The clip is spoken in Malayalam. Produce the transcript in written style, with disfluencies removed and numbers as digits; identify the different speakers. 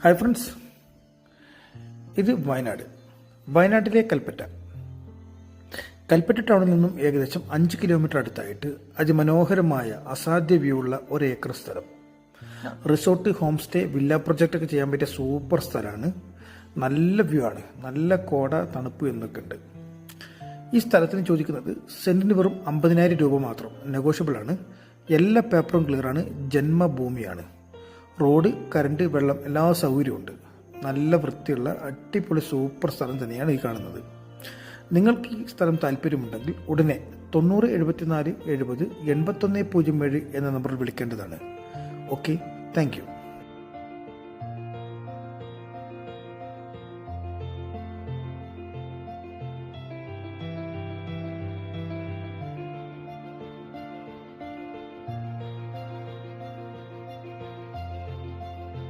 Speaker 1: ഹായ് ഫ്രണ്ട്സ്, ഇത് വയനാട്ടിലെ കൽപ്പറ്റ ടൗണിൽ നിന്നും ഏകദേശം 5 കിലോമീറ്റർ അടുത്തായിട്ട് അതിമനോഹരമായ അസാധ്യ വ്യൂ ഉള്ള ഒരു ഏക്കർ സ്ഥലം. Resort, home stay, villa project ഒക്കെ ചെയ്യാൻ പറ്റിയ സൂപ്പർ സ്ഥലമാണ്. നല്ല വ്യൂ ആണ്, നല്ല കോട, തണുപ്പ് എന്നൊക്കെ ഉണ്ട്. ഈ സ്ഥലത്തിന് ചോദിക്കുന്നത് സെന്റിന് വെറും 50,000 രൂപ മാത്രം. നെഗോഷ്യബിൾ ആണ്. എല്ലാ പേപ്പറും ക്ലിയറാണ്. ജന്മഭൂമിയാണ്. റോഡ്, കറണ്ട്, വെള്ളം എല്ലാ സൗകര്യവും ഉണ്ട്. നല്ല വൃത്തിയുള്ള അടിപൊളി സൂപ്പർ സ്ഥലം തന്നെയാണ് ഈ കാണുന്നത്. നിങ്ങൾക്ക് ഈ സ്ഥലം താല്പര്യമുണ്ടെങ്കിൽ ഉടനെ 9074 70 8107 എന്ന നമ്പറിൽ വിളിക്കേണ്ടതാണ്. Okay, thank you.